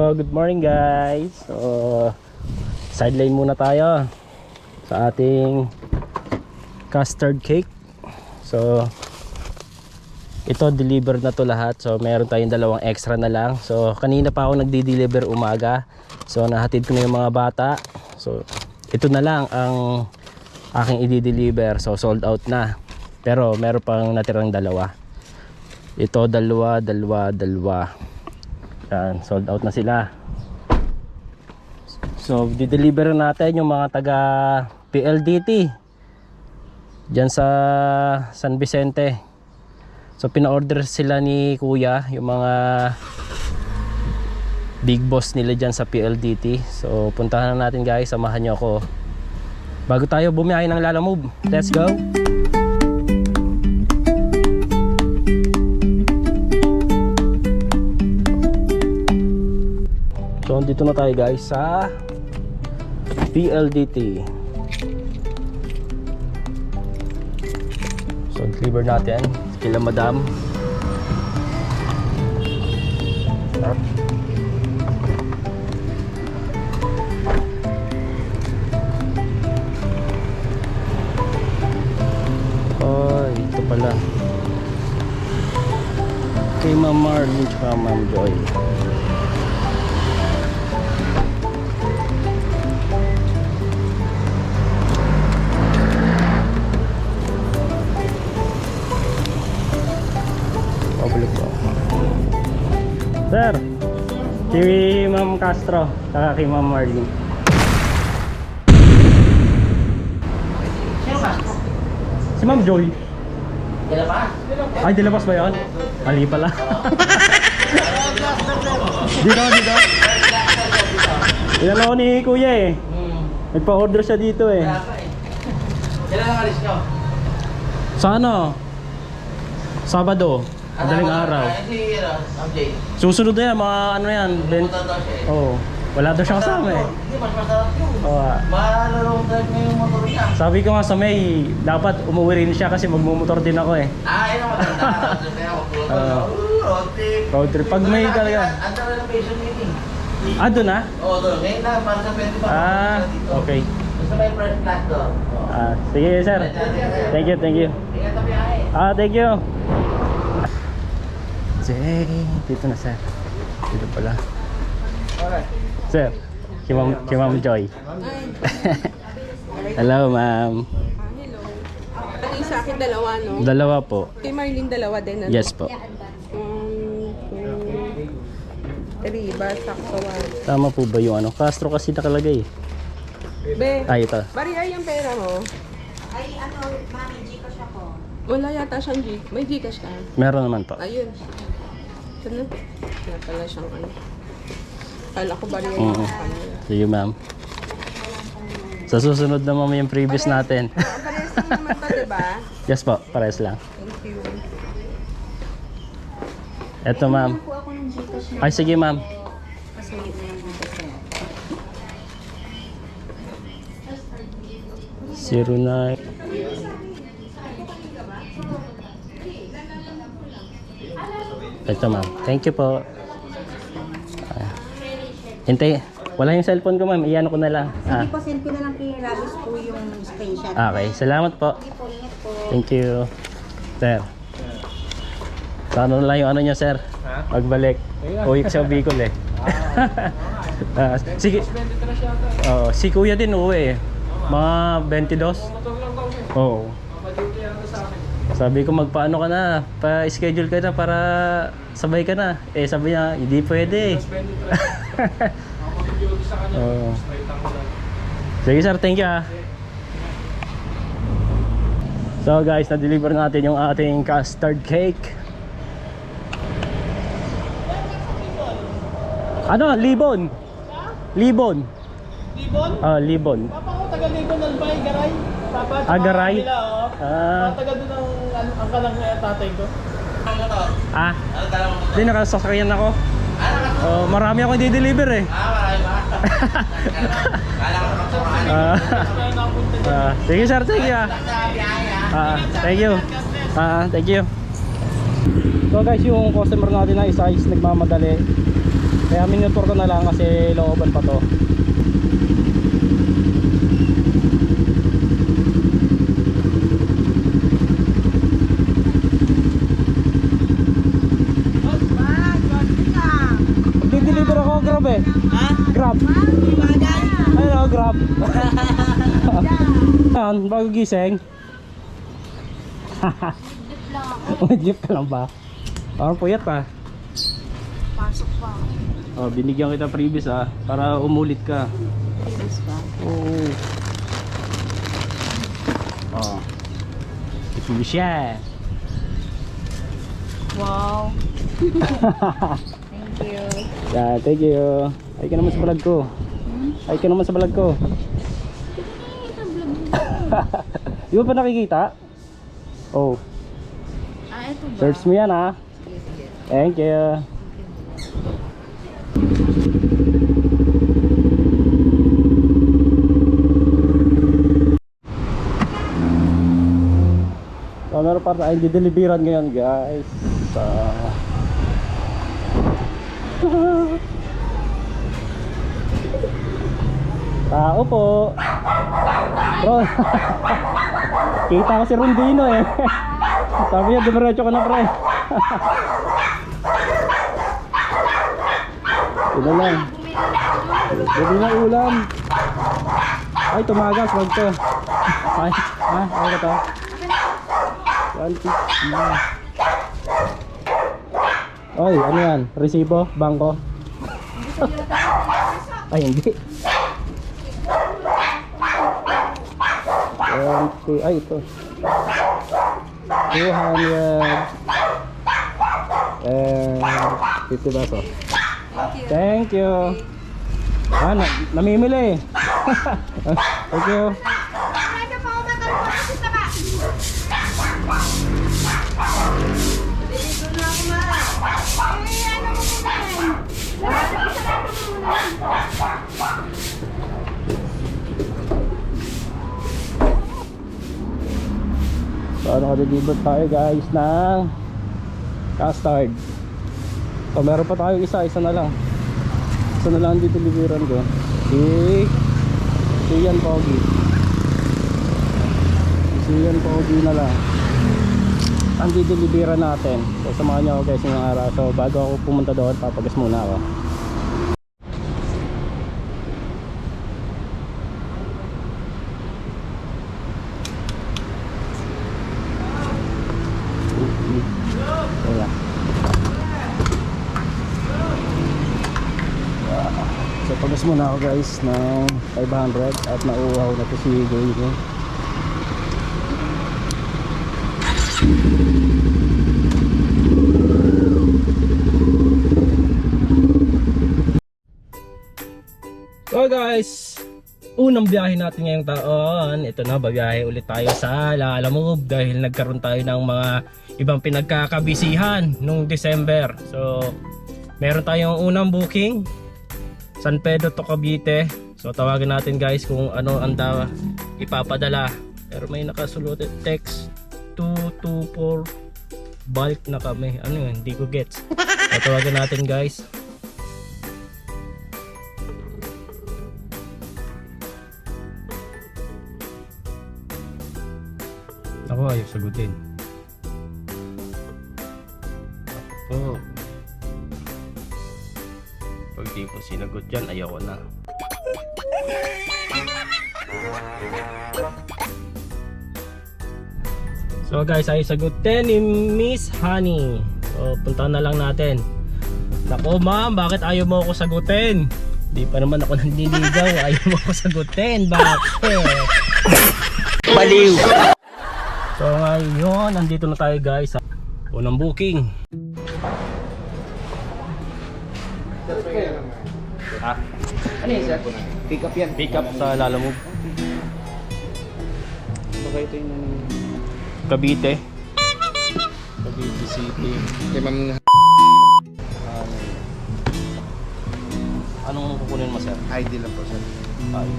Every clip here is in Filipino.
So, good morning guys. So, sideline muna tayo sa ating custard cake. So, ito deliver na to lahat. So, meron tayong dalawang extra na lang. So, kanina pa ako nagdi-deliver umaga. So, nahatid ko na yung mga bata. So, ito na lang ang aking i-deliver. So, sold out na. Pero, meron pang natirang dalawa. Ito, dalawa. Yan, sold out na sila. So, di-deliver natin yung mga taga PLDT dyan sa San Vicente. So, pina-order sila ni Kuya yung mga big boss nila dyan sa PLDT. So, puntahan na natin guys, samahan nyo ako bago tayo bumiyahe ng Lalamove. Let's go! So, dito na tayo guys sa PLDT. So, deliver natin kila madam. Oh, ito pala kay Ma'am Marlene at Ma'am Joy. Sir, si Ma'am Castro, saka kay Ma'am Marlene. Sino Castro? Si Ma'am Joy. Dilabas? Ay, dilabas ba yun? Ali pala. Dito. Yan ako ni Kuya eh. Nagpa-order siya dito eh. Kailan ang alis nyo? Sa ano? Sabado. Madaling araw. Si MJ. Susunod na yan, mga ano yan. Pumunta daw siya eh. Oo. Wala daw siya kasama eh. Hindi, mas masarap yun. Oo. Malulong drive mo yung motor niya. Sabi ko nga sa May, dapat umuwi rin siya kasi magmumotor din ako eh. Yun ang maganda. Road trip. Road trip. Pag may talaga. Under renovation meeting. Doon na? Oo, doon. Ngayon na, para sa 25. Okay. Basta may first class doon. Sige sir. Thank you. Ingat na biyahe. Thank you. Jay, dito na sir. Dito pala. Sir, si Ma'am Joy. Hello ma'am. Hello. Ang isa akin dalawa, no? Dalawa po. Kay Marlene dalawa din, ano? Yes po. 3 ba? Sakto 1. Tama po ba yung ano? Castro kasi nakalagay. Be, Ito. bari ay yung pera mo. Ay, mami, Gcash ako. Wala yata siyang May Gcash ka. Meron naman po. Ayun. Ito na. Kaya pala siyang ano. Kala ko bari ay Oo. yung kanya. Sige ma'am. Sa susunod na ma'am yung previous natin. Parehas lang naman to, diba? Yes po, pares lang. Thank you. Eto ma'am. Po ako ng Gcash na. Ay sige ma'am. Pasulit na yung Gcash na. 09. Ito ma'am. Thank you po. Hintay. Wala yung cellphone ko ma'am. Iyan ko na lang. Sige po, send ko na lang kay Rabis po yung screenshot. Okay. Salamat po. Sige po, ingat po. Thank you. Sir. Sana na lang yung ano niya sir. Pagbalik. Uwi ko sa Bicol eh. Sige. Si kuya din uwi eh. Mga 22. Oo. Sabi ko magpaano ka na, pa-schedule ka na para sabay ka na. Sabi niya, hindi pwede. Oo. Sige sir, thank you ah. So guys, na-deliver natin yung ating custard cake. Ano? Libon? Libon? Libon? Libon. Papa ko, taga Libon, Albay, Garay. Papa, Garay? Nila, oh. Taga doon ang kalang tatay ko. Ano to? Ano dala mo to? Hindi, nakasasakyan ako. Marami akong i-deliver eh. Marami ba? Kala ko naman sa Kaya nakapunta dyan. Sige sir, thank you ah. Thank you. God bless. Thank you. So guys, yung customer natin na isa is nagmamadali. Kaya miniatur ko na lang kasi looban pa to. Magdi-deliver ako Grab eh. Ha? Grab. Ano, Grab. Yan, bago gising. Jeep ka lang ba? Parang puyat pa. Pasok pa. Oh, binigyan kita previous para umulit ka. Previous ba? Oo. Oh. Ito siya. Wow. Thank you. Yeah, thank you. Ay ka naman sa vlog ko. Ay ka naman sa vlog ko. Di ba pa nakikita? Oh. Ito ba? Search mo yan ha. Thank you. So, meron pa tayong dideliveran ngayon guys. Tao po. Bro. Kita ko si Rondino eh. Sabi niya, dumiretso ka na pre. Ito lang. Hindi na ulam. Ay, tumagas. Wag to. Ay, ano ka to? 150. Oy, ano yan? Resibo? Bangko? Ay, hindi. 20. Ay, ito. 250 pesos. Thank you. Namimili. Thank you. So nakadeliver tayo guys ng custard. So meron pa tayo isa na lang. Isa na lang dito deliveran ko. Si Yan Pogi. Si Yan Pogi na lang ang dideliveran natin. So samahan nyo ako guys ngayong araw. So bago ako pumunta doon, papagas muna ako. So pagas muna ako guys ng 500 at nauuhaw na to si Goy ko. So guys, unang biyahe natin ngayong taon. Ito na, babiyahe ulit tayo sa Lalamove dahil nagkaroon tayo ng mga ibang pinagkakabisihan nung December. So meron tayong unang booking, San Pedro to Cavite. So tawagan natin guys kung ano ang ipapadala. Pero may nakasulot text 224 bulk na kami. Ano yun? Hindi ko gets. So tawagan natin guys. Ako ayaw sagutin. Oh. Pag di ko sinagot dyan, ayaw ko na. So guys, ayaw sagutin ni Miss Honey. So punta na lang natin. Nako ma'am, bakit ayaw mo ako sagutin? Di pa naman ako nanliligaw. Ayaw mo ako sagutin. Bakit? Baliw! So ngayon, nandito na tayo guys sa unang booking. Ha? Ano yun sir? Pick up yan. Pick up sa Lalamove. Baka ito yung Cavite. Cavite City. kay ma'am. Anong kukunin mo sir? ID lang po sir. Ay.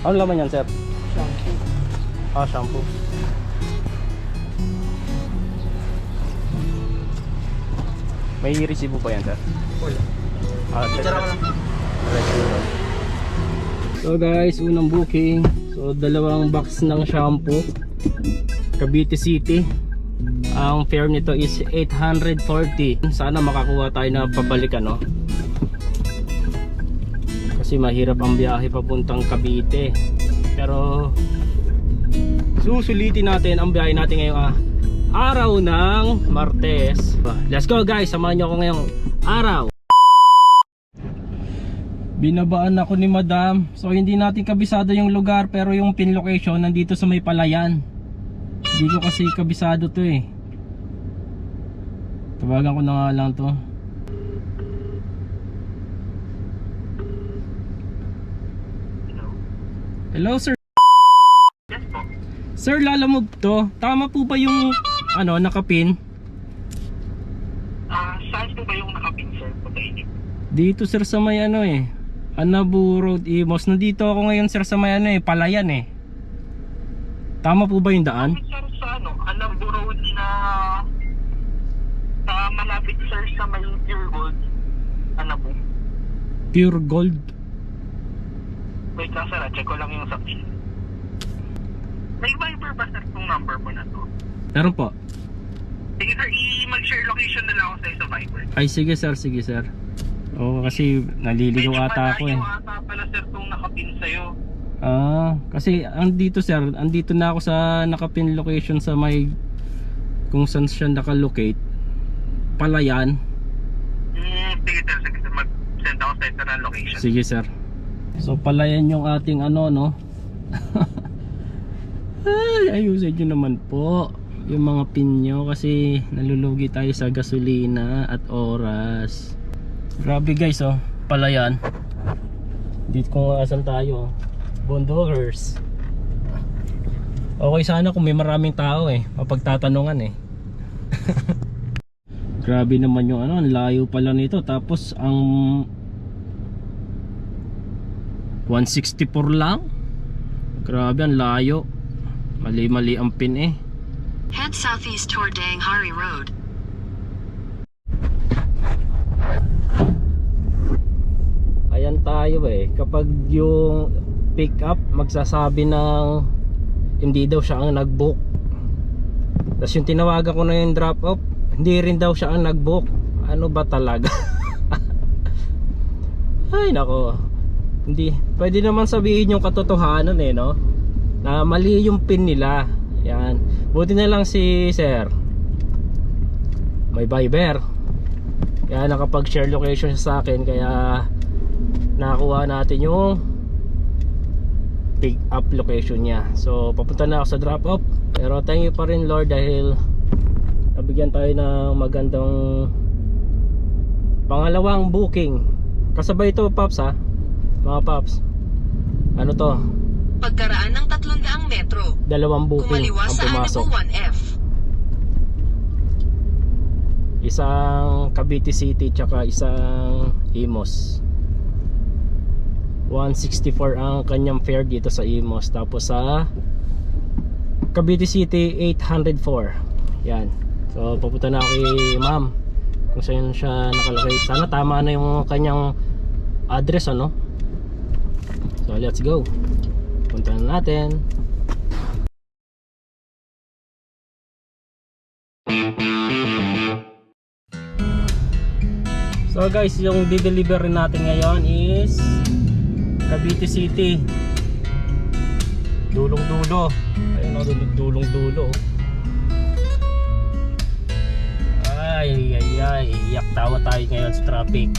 Ano laman yan, sir? Shampoo. Ah, shampoo. May resibo pa yan, sir? Wala. Ah, Picture ako lang. So guys, unang booking. So 2 box ng shampoo. Cavite City. Ang fare nito is 840. Sana makakuha tayo na pabalik ano. Kasi mahirap ang biyahe papuntang Cavite. Pero susulitin natin ang biyahe natin ngayong araw ng Martes. Let's go guys, samahan niyo ako ngayong araw. Binabaan ako ni Madam. So hindi natin kabisado yung lugar, pero yung pin location nandito sa may Palayan. Hindi ko kasi kabisado to eh. Tawagan ko na nga lang to. Hello sir. Sir, Lalamove to. Tama po ba yung ano, nakapin? Saan po ba yung nakapin, sir? Patayin niyo. Dito sir sa may ano eh, Anabu Road, Imos. Nandito ako ngayon sir sa may ano eh, Palayan eh. Tama po ba yung daan? Sir, sa ano? Anabu Road na malapit, sir, sa may Pure Gold. Anabu. Pure Gold. Wait lang, sir. Check ko lang yung sa pin. May Viber ba, sir, itong number mo na to? Meron po. Sige, sir. I-mag-share location na lang ako sa'yo sa Viber. Ay sige sir, sige sir. Oo, kasi naliligaw ata ako eh. Medyo ata pala, sir, itong nakapin sa'yo. Ah, kasi andito sir, andito na ako sa nakapin location sa may kung saan siya nakalocate. Palayan. Sige, sir. Sige, sir. Mag-send ako sa'yo ng location. Sige sir. So Palayan yung ating ano no. Ay, ayusin nyo naman po yung mga pin nyo kasi nalulugi tayo sa gasolina at oras. Grabe guys oh, Palayan. Dito kung asan tayo, Bondokers. Okay sana kung may maraming tao eh, mapagtatanungan eh. Grabe naman yung ano, ang layo pala nito. Tapos ang 164 lang. Grabe ang layo. Mali-mali ang pin eh. Head southeast toward Danghari Road. Ayan tayo eh. Kapag yung pick up magsasabi ng hindi daw siya ang nag-book. Tapos yung tinawagan ko na yung drop off, hindi rin daw siya ang nag-book. Ano ba talaga? Ay nako. Hindi, pwede naman sabihin yung katotohanan eh no, na mali yung pin nila. Yan, buti na lang si sir may Viber, kaya nakapag-share location siya sa akin, kaya nakakuha natin yung pick up location niya. So papunta na ako sa drop off, pero thank you pa rin Lord dahil nabigyan tayo ng magandang pangalawang booking. Kasabay ito Pops ha, mga Pops. Ano to? Pagkaraan ng 300 metro. 2 booking Kumaliwa ang sa pumasok. Anabu 1F. Isang Cavite City tsaka isang Imos. 164 ang kanyang fare dito sa Imos. Tapos sa Cavite City 804. Yan. So papunta na ako kay ma'am kung saan siya nakalagay. Sana tama na yung kanyang address ano. So let's go. Punta na natin. So guys, yung di-deliver natin ngayon is Cavite City. Dulong-dulo. Ayun o, dulong-dulo. Ay, iyak tawa tayo ngayon sa traffic.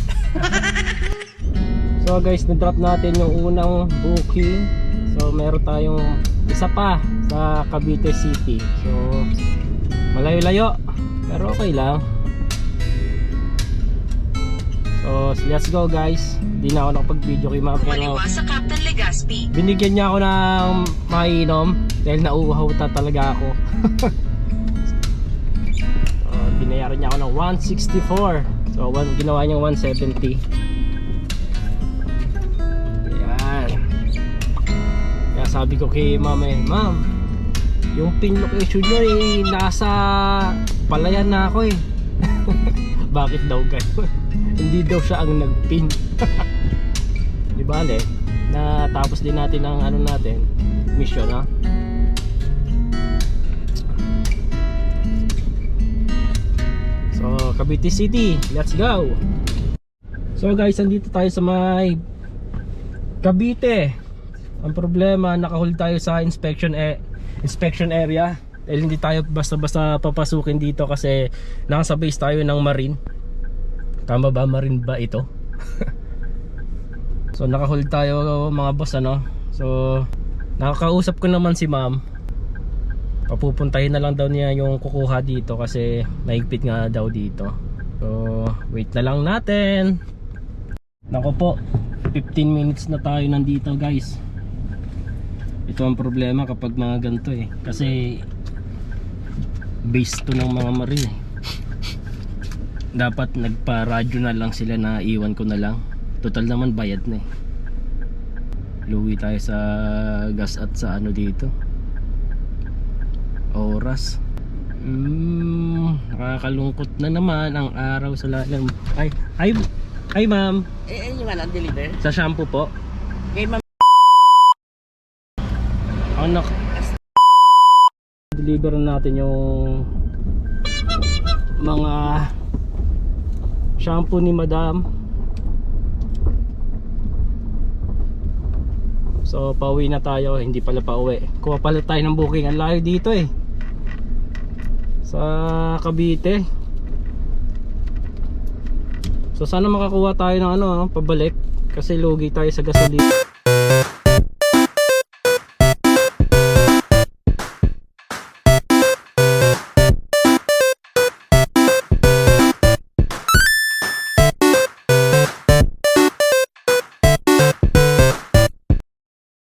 So guys, na-drop natin yung unang booking. So meron tayong isa pa sa Cavite City. So malayo-layo, pero okay lang. So let's go guys. Hindi na ako nakapag-video kay ma'am, pero Kumaliwa sa Captain Legazpi. binigyan niya ako ng mainom dahil nauuhaw talaga ako. Binayaran niya ako ng 164. So ginawa niya 170. Ayan. sabi ko kay ma'am ma'am, yung pin location nyo nasa Palayan na ako Bakit daw ganun? Hindi daw siya ang nagpin. Di bale, natapos din natin ang ano natin, mission, ha? So, Cavite City, let's go! So guys, andito tayo sa may Cavite. Ang problema, nakahuli tayo sa inspection area. Dahil hindi tayo basta-basta papasukin dito kasi nasa base tayo ng Marine. Tama ba? Marine ba ito? So nakahuli tayo mga boss, ano. So nakakausap ko naman si ma'am. Papupuntahin na lang daw niya yung kukuha dito kasi mahigpit nga daw dito. So wait na lang natin. Nako po, 15 minutes na tayo nandito guys. Ito ang problema kapag mga ganito kasi base to ng mga Marine Dapat nagpa-radyo na lang sila na iwan ko na lang. Total naman bayad na Luwi tayo sa gas at sa ano dito oras. Nakakalungkot na naman ang araw sa lalim. Ay ma'am, Yung ang deliver? sa shampoo po. Kay ma'am. Anak, deliver natin yung mga shampoo ni madam. So pauwi na tayo, hindi pala pauwi. Kuha pala tayo ng booking. Ang layo dito sa Cavite. So sana makakuha tayo ng pabalik kasi lugi tayo sa gasolina.